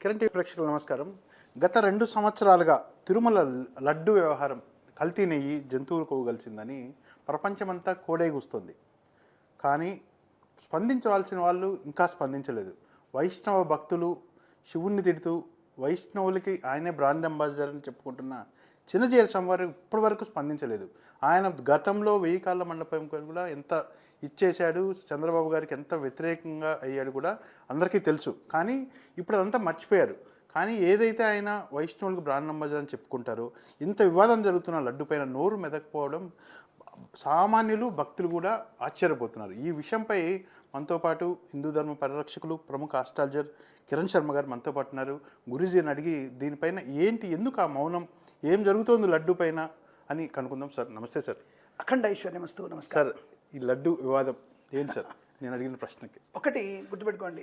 Kiran TV ప్రేక్షకులు నమస్కారం. గత 2 సంవత్సరాలుగా తిరుమల లడ్డు వ్యవహారం కల్తీ నెయ్యి జంతువులు కొవ్వుగలిసిందని ప్రపంచమంతా కోడైగూస్తుంది. కానీ స్పందించవలసిన వాళ్ళు ఇంకా స్పందించలేదు. వైష్ణవ భక్తులు శివుణ్ణి తిడుతూ వైష్ణవులకి ఆయనే బ్రాండ్ అంబాసిడర్ అని చెప్పుకుంటున్న చిన్నజీర స్వామివారు ఇప్పటి వరకు స్పందించలేదు. ఆయన గతంలో 1000 కాళ్ళ మండపం కూడా ఎంత ఇచ్చేశాడు, చంద్రబాబు గారికి ఎంత వ్యతిరేకంగా అయ్యాడు కూడా అందరికీ తెలుసు. కానీ ఇప్పుడు అదంతా మర్చిపోయారు. కానీ ఏదైతే ఆయన వైష్ణవులకు బ్రాండ్ అంబాసిడర్ అని చెప్పుకుంటారో, ఇంత వివాదం జరుగుతున్న లడ్డు పైన నోరు మెదకపోవడం సామాన్యులు భక్తులు కూడా ఆశ్చర్యపోతున్నారు. ఈ విషయంపై మనతో పాటు హిందూ ధర్మ పరిరక్షకులు ప్రముఖ ఆస్ట్రాలజర్ కిరణ్ శర్మ గారు మనతో పాటు ఉన్నారు. గురూజీని అడిగి దీనిపైన ఏంటి, ఎందుకు ఆ మౌనం, ఏం జరుగుతోంది లడ్డు పైన అని కనుక్కుందాం. సార్ నమస్తే. సార్ అఖండ ఐశ్వర్యమస్తు. నమస్తే సార్. ఈ లడ్డు వివాదం ఏంటి సార్? నేను అడిగిన ప్రశ్నకి ఒకటి గుర్తుపెట్టుకోండి,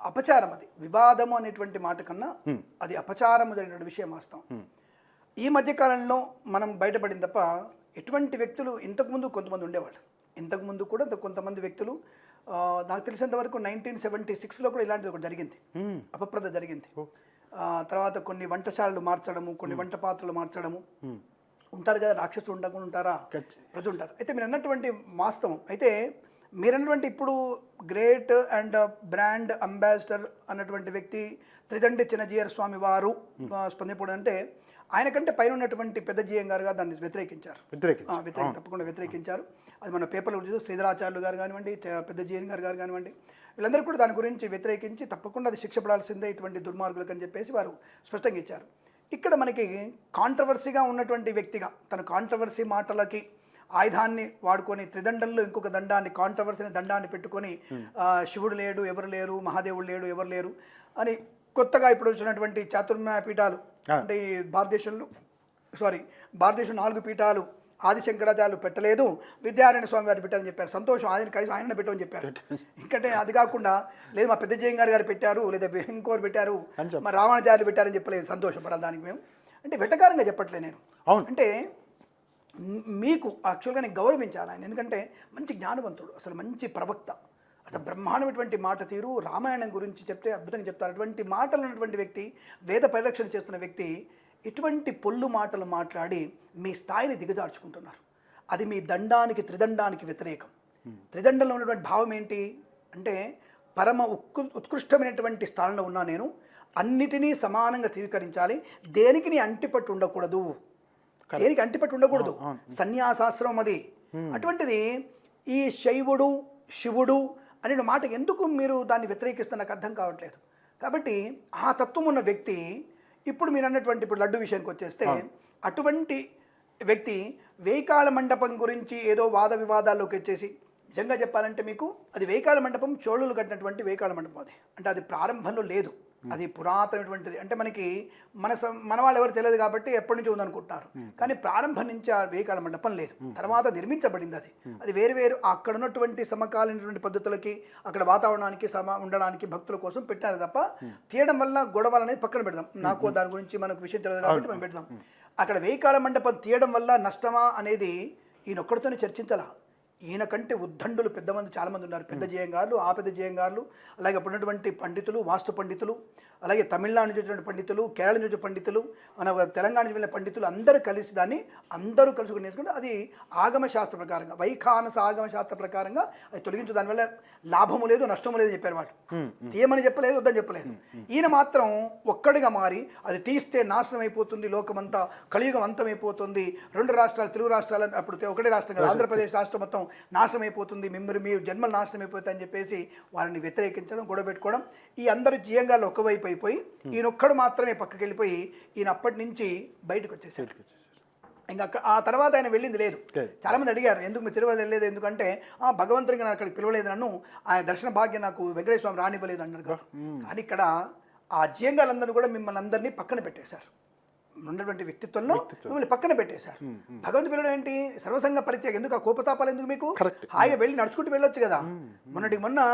అపచారం. అది వివాదము అనేటువంటి మాట కన్నా అది అపచారం అనేటువంటి విషయం వాస్తవం. ఈ మధ్యకాలంలో మనం బయటపడిన తప్ప ఎటువంటి వ్యక్తులు ఇంతకుముందు కొంతమంది ఉండేవాళ్ళు. ఇంతకుముందు కూడా కొంతమంది వ్యక్తులు, నాకు తెలిసినంత వరకు 1976లో కూడా ఇలాంటిది ఒకటి జరిగింది, అపప్రద జరిగింది. తర్వాత కొన్ని వంటశాలలు మార్చడము, కొన్ని వంట పాత్రలు మార్చడము ఉంటారు కదా. రాక్షసులు ఉండకుండా ఉంటారా? ప్రజలు ఉంటారు. అయితే మీరు అన్నటువంటి వాస్తవం. అయితే మీరు అన్నటువంటి ఇప్పుడు గ్రేట్ అండ్ బ్రాండ్ అంబాసిడర్ అన్నటువంటి వ్యక్తి త్రిదండి చిన్నజీయర్ స్వామి వారు స్పందించడం అంటే ఆయన కంటే పైన ఉన్నటువంటి పెద్ద జీఎం గారు దాన్ని వ్యతిరేకించారు. తప్పకుండా వ్యతిరేకించారు. అది మన పేపర్లో చూసి శ్రీధరాచార్యులు గారు కానివ్వండి, పెద్ద జీఎం గారు కానివ్వండి, వీళ్ళందరూ కూడా దాని గురించి వ్యతిరేకించి తప్పకుండా అది శిక్ష పడాల్సిందే ఇటువంటి దుర్మార్గులకు అని చెప్పేసి వారు స్పష్టంగా ఇచ్చారు. ఇక్కడ మనకి కాంట్రవర్సీగా ఉన్నటువంటి వ్యక్తిగా తన కాంట్రవర్సీ మాటలకి ఆయుధాన్ని వాడుకొని త్రిదండంలో ఇంకొక దండాన్ని, కాంట్రవర్సీ దండాన్ని పెట్టుకొని శివుడు లేడు, ఎవరు లేరు, మహాదేవుడు లేడు, ఎవరు లేరు అని కొత్తగా ఇప్పుడు వచ్చినటువంటి చాతుర్మాయ పీఠాలు అంటే ఈ భారతదేశంలో 4 పీఠాలు ఆదిశంకరాచార్యులు పెట్టలేదు, విద్యారాయణ స్వామి వారు పెట్టారని చెప్పారు. సంతోషం, ఆయన పెట్టమని చెప్పారు. ఇంకంటే అది కాకుండా లేదు మా పెద్ద జయంగారు గారు పెట్టారు, లేదా ఇంకోరు పెట్టారు, మా రామానుజార్యులు పెట్టారని చెప్పలేదు. సంతోషపడాలి దానికి మేము. అంటే వెటకారంగా చెప్పట్లేదు నేను. అంటే మీకు యాక్చువల్గా నేను గౌరవించాలి ఆయన, ఎందుకంటే మంచి జ్ఞానవంతుడు, అసలు మంచి ప్రవక్త, అసలు బ్రహ్మాండమైనటువంటి మాట తీరు, రామాయణం గురించి చెప్తే అద్భుతంగా చెప్తారు. అటువంటి మాటలు ఉన్నటువంటి వ్యక్తి, వేద పరిరక్షణ చేస్తున్న వ్యక్తి ఇటువంటి పొల్లు మాటలు మాట్లాడి మీ స్థాయిని దిగజార్చుకుంటున్నారు. అది మీ దండానికి, త్రిదండానికి వ్యతిరేకం. త్రిదండంలో ఉన్నటువంటి భావం ఏంటి అంటే పరమ ఉత్కృష్టమైనటువంటి స్థానంలో ఉన్నా నేను, అన్నిటినీ సమానంగా స్వీకరించాలి, దేనికి నీ అంటిపట్టు ఉండకూడదు, దేనికి అంటిపట్టు ఉండకూడదు, సన్యాసాశ్రమం అది. అటువంటిది ఈ శైవుడు శివుడు అనే మాట ఎందుకు మీరు దాన్ని వ్యతిరేకిస్తున్న నాకు అర్థం కావట్లేదు. కాబట్టి ఆ తత్వం ఉన్న వ్యక్తి ఇప్పుడు మీరు అన్నటువంటి ఇప్పుడు లడ్డు విషయానికి వచ్చేస్తే అటువంటి వ్యక్తి 1000 కాళ్ళ మండపం గురించి ఏదో వాద వివాదాల్లోకి వచ్చేసి, నిజంగా చెప్పాలంటే మీకు అది 1000 కాళ్ళ మండపం చోళులు కట్టినటువంటి 1000 కాళ్ళ మండపం. అది అంటే అది ప్రారంభంలో లేదు, అది పురాతనమైనటువంటిది. అంటే మనకి మన వాళ్ళు ఎవరు తెలియదు కాబట్టి ఎప్పటి నుంచో ఉందనుకుంటున్నారు. కానీ ప్రారంభం నుంచి ఆ 1000 కాళ్ళ మండపం లేదు, తర్వాత నిర్మించబడింది. అది వేరు అక్కడ ఉన్నటువంటి సమకాలీనటువంటి పద్ధతులకి, అక్కడ వాతావరణానికి ఉండడానికి భక్తుల కోసం పెట్టారు తప్ప తీయడం వల్ల గొడవలు అనేది పక్కన పెడదాం. నాకు దాని గురించి మనకు విషయం తెలియదు కాబట్టి మనం పెడదాం. అక్కడ 1000 కాళ్ళ మండపం తీయడం వల్ల నష్టమా అనేది ఈయన ఒక్కడితోనే చర్చించాలా. ఈయన కంటే ఉద్దండులు పెద్దమంది చాలామంది ఉన్నారు. పెద్ద జయంగారులు, ఆ పెద్ద జయంగారులు, అలాగే అప్పుడు ఉన్నటువంటి పండితులు, వాస్తు పండితులు, అలాగే తమిళనాడు నుంచి వచ్చిన పండితులు, కేరళ నుంచి వచ్చిన పండితులు, మన తెలంగాణ నుంచి వెళ్ళిన పండితులు అందరూ కలిసి దాన్ని కలుసుకుని నేర్చుకుంటే అది ఆగమశాస్త్ర ప్రకారంగా, వైఖానస ఆగమశాస్త్ర ప్రకారంగా అది తొలగించు, దానివల్ల లాభము లేదు నష్టము లేదు చెప్పారు వాళ్ళు. తీయమని చెప్పలేదు, వద్దని చెప్పలేదు. ఈయన మాత్రం ఒక్కడిగా మారి అది తీస్తే నాశనం అయిపోతుంది, లోకమంతా కలియుగం అంతమైపోతుంది, 2 రాష్ట్రాలు తెలుగు రాష్ట్రాలు అప్పుడు ఒకటే రాష్ట్రం కదా, ఆంధ్రప్రదేశ్ రాష్ట్రం మొత్తం నాశనం అయిపోతుంది, మీరు జన్మలు నాశనం అయిపోతాయని చెప్పేసి వారిని వ్యతిరేకించడం, గొడవ పెట్టుకోవడం. ఈ అందరూ జీయంగాల్లో ఒకవైపు అయిపోయి ఈయనొక్కడు మాత్రమే పక్కకి వెళ్ళిపోయి ఈయన అప్పటి నుంచి బయటకు వచ్చేసారు. ఇంకా ఆ తర్వాత ఆయన వెళ్ళింది లేదు. చాలామంది అడిగారు ఎందుకు మీరు తిరుపతి వెళ్ళలేదు, ఎందుకంటే భగవంతుడికి నాకు అక్కడికి పిలవలేదు, నన్ను ఆయన దర్శన భాగ్యం నాకు వెంకటేశ్వర స్వామి రానివ్వలేదు అన్నారు కదా. కానీ ఇక్కడ ఆ జీయంగాలందరూ కూడా మిమ్మల్ని అందరినీ పక్కన పెట్టేశారు, ఉన్నటువంటి వ్యక్తిత్వంలో మిమ్మల్ని పక్కన పెట్టేశారు. భగవంతుడు పిల్లలు ఏంటి, సర్వసంగ పరిత్యాగం. ఎందుకు ఆ కోపతాపాలు ఎందుకు మీకు? హాయిగా వెళ్ళి నడుచుకుంటూ వెళ్ళొచ్చు కదా. మొన్న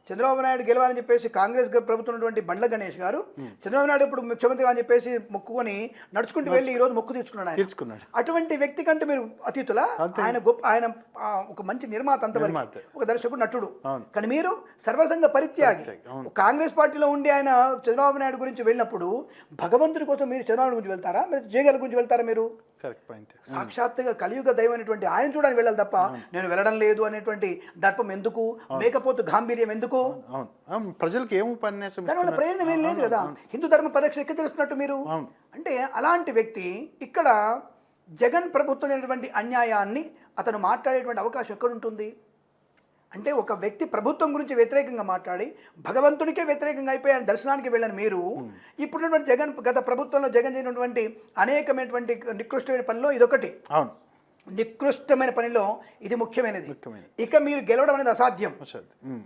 చంద్రబాబు నాయుడు గెలవాలని చెప్పేసి కాంగ్రెస్ ప్రభుత్వం ఉన్నటువంటి బండ్ల గణేష్ గారు చంద్రబాబు నాయుడు ఇప్పుడు ముఖ్యమంత్రిగా అని చెప్పేసి మొక్కుకొని నడుచుకుంటూ వెళ్ళి ఈ రోజు మొక్కు తీర్చుకున్నాడు అటువంటి వ్యక్తి కంటే మీరు అతీతుల ఆయన గొప్ప ఆయన ఒక మంచి నిర్మాత అంతవరకు ఒక దర్శకుడు నటుడు కానీ మీరు సర్వసంగ పరిత్యాగి కాంగ్రెస్ పార్టీలో ఉండి ఆయన చంద్రబాబు నాయుడు గురించి వెళ్ళినప్పుడు భగవంతుడి కోసం మీరు చంద్రబాబు గురించి వెళ్తారా మీరు జేగల గురించి వెళ్తారా మీరు సాక్షాత్తుగా కలియుగ దైవం అనేటువంటి ఆయన చూడడానికి వెళ్ళాలి తప్ప నేను వెళ్ళడం లేదు అనేటువంటి దర్పం ఎందుకు మేకపోతు గాంభీర్యం ఎందుకు ప్రజలకు ఏం ఉపన్యాసం దానివల్ల ప్రయోజనం ఏం లేదు కదా హిందూ ధర్మ పరిరక్షణ ఎక్కడ తెలుస్తున్నట్టు మీరు అంటే అలాంటి వ్యక్తి ఇక్కడ జగన్ ప్రభుత్వం అనేటువంటి అన్యాయాన్ని అతను మాట్లాడేటువంటి అవకాశం ఎక్కడుంటుంది అంటే ఒక వ్యక్తి ప్రభుత్వం గురించి వ్యతిరేకంగా మాట్లాడి భగవంతునికే వ్యతిరేకంగా అయిపోయి దర్శనానికి వెళ్ళని మీరు ఇప్పుడున్నటువంటి జగన్ గత ప్రభుత్వంలో జగన్ చేసినటువంటి అనేకమైనటువంటి నికృష్టమైన పనిలో ఇదొకటి నికృష్టమైన పనిలో ఇది ముఖ్యమైనది ఇక మీరు గెలవడం అనేది అసాధ్యం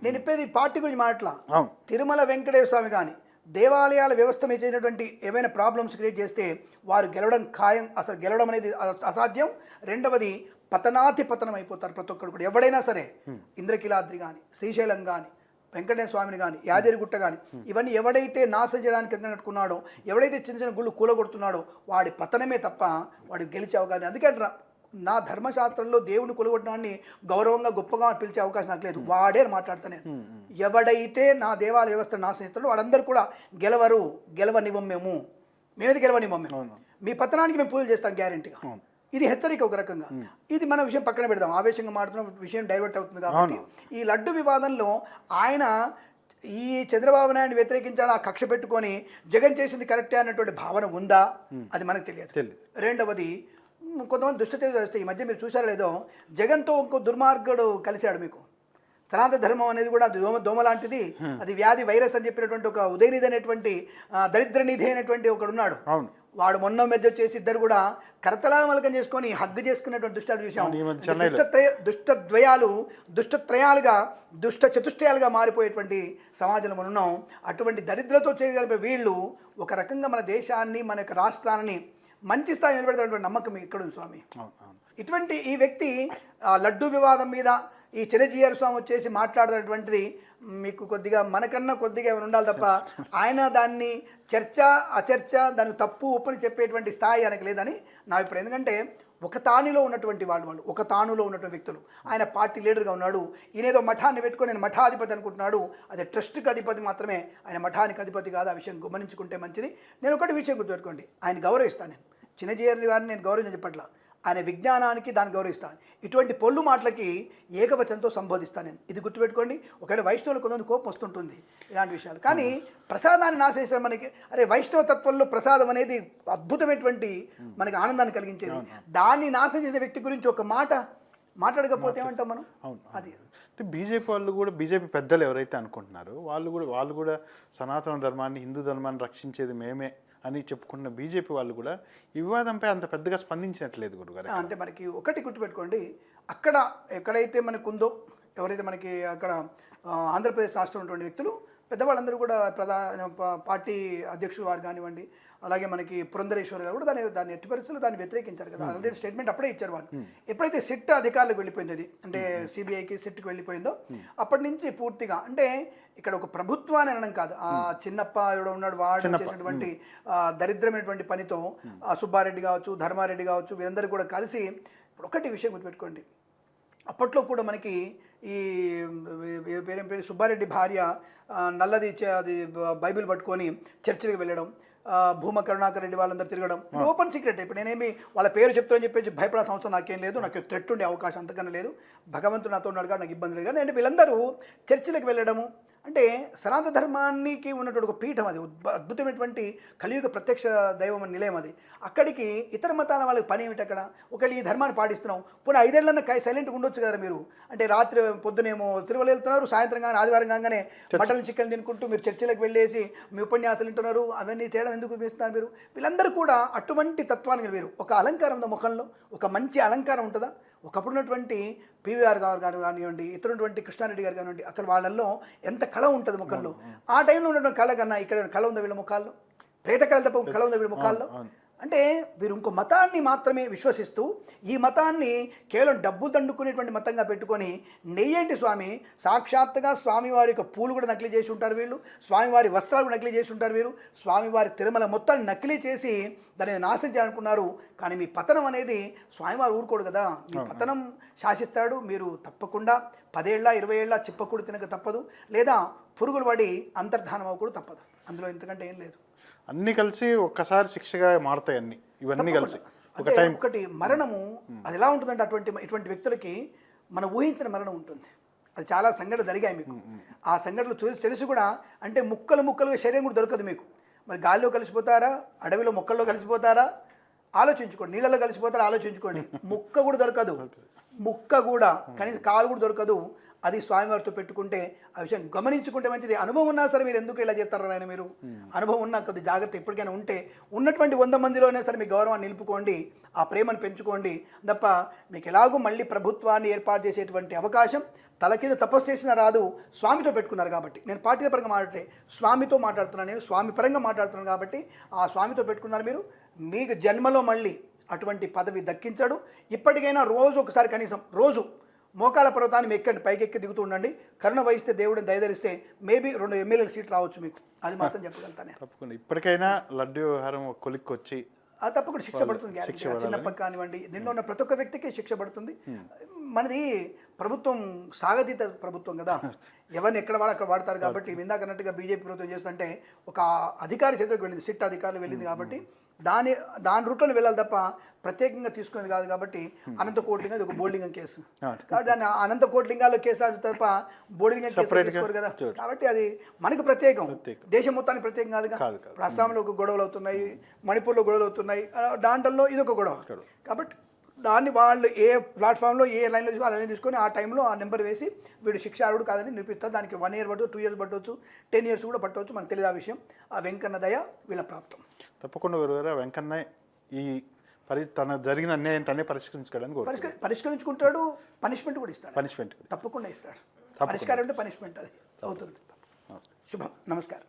నేను చెప్పేది పార్టీ గురించి మాట్లా తిరుమల వెంకటేశ్వర స్వామి కానీ దేవాలయాల వ్యవస్థ మీద చేసినటువంటి ఏమైనా ప్రాబ్లమ్స్ క్రియేట్ చేస్తే వారు గెలవడం ఖాయం అసలు గెలవడం అనేది అసాధ్యం రెండవది పతనం అయిపోతారు ప్రతి ఒక్కరు కూడా ఎవడైనా సరే ఇంద్రకీలాద్రి కానీ శ్రీశైలం కానీ వెంకటేశ్వర స్వామిని కానీ యాదగిరిగుట్ట కానీ ఇవన్నీ ఎవడైతే నాశనం చేయడానికి కట్టుకున్నాడో ఎవడైతే చిన్న చిన్న గుళ్ళు కూలగొడుతున్నాడో వాడి పతనమే తప్ప వాడు గెలిచే అవకాశం అందుకే నా ధర్మశాస్త్రంలో దేవుని కొలగొట్టడాన్ని గౌరవంగా గొప్పగా పిలిచే అవకాశం నాకు లేదు వాడే అని మాట్లాడతాను నేను ఎవడైతే నా దేవాలయ వ్యవస్థ నాశనం చేస్తాడో వాడందరూ కూడా గెలవనివ్వం మేమైతే గెలవనివ్వం మీ పతనానికి మేము పూజలు చేస్తాం గ్యారెంటీగా ఇది హెచ్చరిక ఒక రకంగా ఇది మన విషయం పక్కన పెడదాం ఆవేశంగా మాట్లాడుతున్న విషయం డైవర్ట్ అవుతుంది కాబట్టి ఈ లడ్డు వివాదంలో ఆయన ఈ చంద్రబాబు నాయుడు వ్యతిరేకించాలని ఆ కక్ష పెట్టుకొని జగన్ చేసింది కరెక్టే అన్నటువంటి భావన ఉందా అది మనకు తెలియదు రెండవది కొంతమంది దుష్టత చేస్తే ఈ మధ్య మీరు చూసారో లేదో జగన్తో ఇంకో దుర్మార్గుడు కలిశాడు మీకు సనాతన ధర్మం అనేది కూడా దోమ లాంటిది అది వ్యాధి వైరస్ అని చెప్పినటువంటి ఒక ఉదయనిధి అనేటువంటి దరిద్ర నిధి అనేటువంటి ఒకడు ఉన్నాడు వాడు మొన్న మధ్య వచ్చేసి ఇద్దరు కూడా కరతలామలకం చేసుకొని హగ్గు చేసుకున్నటువంటి దుష్టాలు చూసాం దుష్టత్రయాలుగా దుష్ట చతుష్టయాలుగా మారిపోయేటువంటి సమాజంలో మనం ఉన్నాం అటువంటి దరిద్రతో చేయగలిగే వీళ్ళు ఒక రకంగా మన దేశాన్ని మన యొక్క రాష్ట్రాన్ని మంచి స్థాయి నిలబెడతాటువంటి నమ్మకం ఇక్కడ ఉంది స్వామి ఇటువంటి ఈ వ్యక్తి లడ్డు వివాదం మీద ఈ చిరంజీవి స్వామి వచ్చేసి మాట్లాడుతున్నటువంటిది మీకు కొద్దిగా మనకన్నా కొద్దిగా ఏమైనా ఉండాలి తప్ప ఆయన దాన్ని అచర్చ దానికి తప్పు ఒప్పని చెప్పేటువంటి స్థాయి ఆయనకు లేదని నా అభిప్రాయం ఎందుకంటే ఒక తానులో ఉన్నటువంటి వాళ్ళు ఒక తానులో ఉన్నటువంటి వ్యక్తులు ఆయన పార్టీ లీడర్గా ఉన్నాడు ఈయనేదో మఠాన్ని పెట్టుకొని నేను మఠాధిపతి అనుకుంటున్నాడు అది ట్రస్ట్కి అధిపతి మాత్రమే ఆయన మఠానికి అధిపతి కాదు ఆ విషయం గమనించుకుంటే మంచిది నేను ఒకటి విషయం గుర్తుపెట్టుకోండి ఆయన గౌరవిస్తాను నేను చిన్నజీఆర్ గారిని నేను గౌరవించని చెప్పట్ల ఆయన విజ్ఞానానికి దాన్ని గౌరవిస్తాను ఇటువంటి పొల్లు మాటలకి ఏకవచనంతో సంబోధిస్తాను నేను ఇది గుర్తుపెట్టుకోండి ఒకవేళ వైష్ణవులు కొంతమంది కోపం వస్తుంటుంది ఇలాంటి విషయాలు కానీ ప్రసాదాన్ని నాశించడం మనకి వైష్ణవ తత్వంలో ప్రసాదం అనేది అద్భుతమైనటువంటి మనకి ఆనందాన్ని కలిగించేది దాన్ని నాశనం చేసిన వ్యక్తి గురించి ఒక మాట మాట్లాడకపోతే ఏమంటాం మనం అది అంటే బీజేపీ పెద్దలు ఎవరైతే అనుకుంటున్నారో వాళ్ళు కూడా సనాతన ధర్మాన్ని హిందూ ధర్మాన్ని రక్షించేది మేమే అని చెప్పుకున్న బీజేపీ వాళ్ళు కూడా ఈ వివాదంపై అంత పెద్దగా స్పందించినట్లేదు గురుగారు అంటే మనకి ఒకటి గుర్తుపెట్టుకోండి అక్కడ ఎక్కడైతే మనకు ఉందో ఎవరైతే మనకి అక్కడ ఆంధ్రప్రదేశ్ రాష్ట్రంలో ఉన్నటువంటి వ్యక్తులు పెద్దవాళ్ళందరూ కూడా ప్రధాన పార్టీ అధ్యక్షులు వారు కానివ్వండి అలాగే మనకి పురంధరేశ్వర్ గారు కూడా దాన్ని ఎట్టి పరిస్థితులు దాన్ని వ్యతిరేకించారు కదా ఆల్రెడీ స్టేట్మెంట్ అప్పుడే ఇచ్చారు వాళ్ళు ఎప్పుడైతే సిట్ అధికారులకు వెళ్ళిపోయింది అది అంటే సిబిఐకి సిట్కి వెళ్ళిపోయిందో అప్పటి నుంచి పూర్తిగా అంటే ఇక్కడ ఒక ప్రభుత్వాన్ని అనడం కాదు ఆ చిన్నప్ప ఎవడో ఉన్నాడు వాడు చేసినటువంటి దరిద్రమైనటువంటి పనితో సుబ్బారెడ్డి కావచ్చు ధర్మారెడ్డి కావచ్చు వీరందరూ కూడా కలిసి ఇప్పుడు ఒకటి విషయం గుర్తుపెట్టుకోండి అప్పట్లో కూడా మనకి ఈ పేరు సుబ్బారెడ్డి భార్య నల్లది అది బైబిల్ పట్టుకొని చర్చికి వెళ్ళడం భూమ కరుణాకర్ రెడ్డి వాళ్ళందరూ తిరగడం ఓపెన్ సీక్రెట్ ఇప్పుడు నేనేమి వాళ్ళ పేరు చెప్తానని చెప్పేసి భయపడాల్సిన అవసరం నాకేం లేదు నాకు థ్రెట్ ఉండే అవకాశం అంతకన్నా లేదు భగవంతుడు నాతో ఉన్నాడు నాకు ఇబ్బంది లేదు కానీ అంటే వీళ్ళందరూ చర్చిలకు వెళ్ళడము అంటే సనాతన ధర్మానికి ఉన్నటువంటి ఒక పీఠం అది అద్భుతమైనటువంటి కలియుగ ప్రత్యక్ష దైవం నిలయం అది అక్కడికి ఇతర మతాల వాళ్ళకి పని ఏమిటి అక్కడ ఒకవేళ ఈ ధర్మాన్ని పాటిస్తున్నాం పోనీ 5 ఏళ్ళన్నా సైలెంట్గా ఉండొచ్చు కదా మీరు అంటే రాత్రి పొద్దునేమో తిరుమల వెళ్తున్నారు సాయంత్రం కానీ ఆదివారం కాగానే మటన్ చికెన్ తినుకుంటూ మీరు చర్చిలకు వెళ్ళేసి మీ ఉపన్యాసాలు వింటున్నారు అవన్నీ చేయడం ఎందుకు చూపిస్తున్నారు మీరు వీళ్ళందరూ కూడా అటువంటి తత్వానికి వేరు ఒక అలంకారం ఉందా ముఖంలో ఒక మంచి అలంకారం ఉంటుందా ఒకప్పుడు ఉన్నటువంటి పివిఆర్ గారు కానివ్వండి ఇతరున్నటువంటి కృష్ణారెడ్డి గారు కానివ్వండి అసలు వాళ్ళల్లో ఎంత కళ ఉంటుంది ముఖంలో ఆ టైంలో ఉన్నటువంటి కళ కన్నా ఇక్కడ కళ ఉందా వీళ్ళ ముఖాల్లో ప్రేత కళ తప్ప కళ ఉందా వీళ్ళ ముఖాల్లో అంటే వీరు ఇంకో మతాన్ని మాత్రమే విశ్వసిస్తూ ఈ మతాన్ని కేవలం డబ్బు దండుకునేటువంటి మతంగా పెట్టుకొని నెయ్యేంటి స్వామి, సాక్షాత్తుగా స్వామివారి యొక్క పూలు కూడా నకిలీ చేసి ఉంటారు వీళ్ళు, స్వామివారి వస్త్రాలు కూడా నకిలీ చేసి ఉంటారు వీరు, స్వామివారి తిరుమల మొత్తాన్ని నకిలీ చేసి దాన్ని నాశనం చేయాలనుకున్నారు. కానీ మీ పతనం అనేది స్వామివారు ఊరుకోడు కదా, మీ పతనం శాసిస్తాడు. మీరు తప్పకుండా 10 ఏళ్ళ 20 ఏళ్ళ చిప్పకూడు తినక తప్పదు, లేదా పురుగులు పడి అంతర్ధానం అవ్వకూడదు తప్పదు. అందులో ఇంతకంటే ఏం లేదు. అన్నీ కలిసి ఒక్కసారి శిక్షగా మారుతాయి అన్ని, ఇవన్నీ కలిసి ఒక అంటే టైం. ఒకటి మరణము అది ఎలా ఉంటుందంటే ఇటువంటి వ్యక్తులకి మనం ఊహించిన మరణం ఉంటుంది. అది చాలా సంఘటనలు జరిగాయి మీకు. ఆ సంఘటనలు తెలిసి కూడా అంటే ముక్కలుగా శరీరం కూడా దొరకదు మీకు. మరి గాలిలో కలిసిపోతారా, అడవిలో మొక్కల్లో కలిసిపోతారా ఆలోచించుకోండి, నీళ్ళలో కలిసిపోతారా ఆలోచించుకోండి. ముక్క కూడా దొరకదు, ముక్క కూడా కనీసం కాలు కూడా దొరకదు. అది స్వామివారితో పెట్టుకుంటే ఆ విషయం గమనించుకుంటే మంచిది. అనుభవం ఉన్నా సరే మీరు ఎందుకు ఇలా చేస్తారా ఆయన, మీరు అనుభవం ఉన్నా కొద్ది జాగ్రత్త ఎప్పటికైనా ఉంటే ఉన్నటువంటి 100 మందిలోనే సరే మీ గౌరవాన్ని నిలుపుకోండి, ఆ ప్రేమను పెంచుకోండి తప్ప మీకు ఎలాగూ మళ్ళీ ప్రభుత్వాన్ని ఏర్పాటు చేసేటువంటి అవకాశం తల కింద తపస్సు చేసినా రాదు. స్వామితో పెట్టుకున్నారు కాబట్టి, నేను పార్టీల పరంగా మాట్లాడితే స్వామితో మాట్లాడుతున్నాను, నేను స్వామి పరంగా మాట్లాడుతున్నాను కాబట్టి ఆ స్వామితో పెట్టుకున్నారు మీరు. మీకు జన్మలో మళ్ళీ అటువంటి పదవి దక్కించాడు. ఇప్పటికైనా రోజు ఒకసారి కనీసం రోజు మోకాళ్ళ పర్వతాన్ని ఎక్కండి, పైకి ఎక్కి దిగుతూ ఉండండి. కరుణ వహిస్తే దేవుడిని దయధరిస్తే మేబీ 2 ఎమ్మెల్యేల సీట్ రావచ్చు మీకు, అది మాత్రం చెప్పగలుగుతాను. తప్పకుండా ఇప్పటికైనా లడ్డు వ్యవహారం ఒక కొలిక్కి వచ్చి అది తప్పకుండా శిక్ష పడుతుంది. చిన్నప్ప కానివ్వండి, దీనిలో ఉన్న ప్రతి ఒక్క వ్యక్తికి శిక్ష పడుతుంది. మనది ప్రభుత్వం సాగతీత ప్రభుత్వం కదా, ఎవరిని ఎక్కడ వాడు అక్కడ వాడతారు కాబట్టి. ఇందాక అన్నట్టుగా బీజేపీ ప్రభుత్వం చేస్తుంటే ఒక అధికారి చేతిలోకి వెళ్ళింది, సిట్ అధికారులు వెళ్ళింది కాబట్టి దాని రూట్లో వెళ్ళాలి తప్ప ప్రత్యేకంగా తీసుకునేది కాదు. కాబట్టి అనంత కోట్లింగం ఇది ఒక బోర్డింగం కేసు కాబట్టి దాన్ని అనంత కోట్లింగాల్లో కేసు రాదు తప్ప బోర్డింగం కేసు తీసుకోరు కదా. కాబట్టి అది మనకు ప్రత్యేకం, దేశం మొత్తానికి ప్రత్యేకం కాదుగా. ఇప్పుడు అస్సాంలో ఒక గొడవలు అవుతున్నాయి, మణిపూర్లో గొడవలు అవుతున్నాయి, దాంట్లో ఇది ఒక గొడవ. కాబట్టి దాన్ని వాళ్ళు ఏ ప్లాట్ఫామ్లో ఏ లైన్లో తీసుకో ఆ లైన్ తీసుకొని ఆ టైంలో ఆ నెంబర్ వేసి వీడు శిక్షార్హుడు కాదని నిరూపిస్తారు. దానికి 1 ఇయర్ పట్టవచ్చు, 2 ఇయర్స్ పట్టవచ్చు, 10 ఇయర్స్ కూడా పట్టవచ్చు, మనకు తెలియదు ఆ విషయం. ఆ వెంకన్న దయ వీళ్ళ ప్రాప్తం. తప్పకుండా గురుగారు వెంకన్న ఈ తన జరిగిన అన్యాయం తనే పరిష్కరించుకుంటాడు. పనిష్మెంట్ కూడా ఇస్తాడు, పనిష్మెంట్ తప్పకుండా ఇస్తాడు. పరిష్కారం అంటే పనిష్మెంట్ అది అవుతుంది. శుభం. నమస్కారం.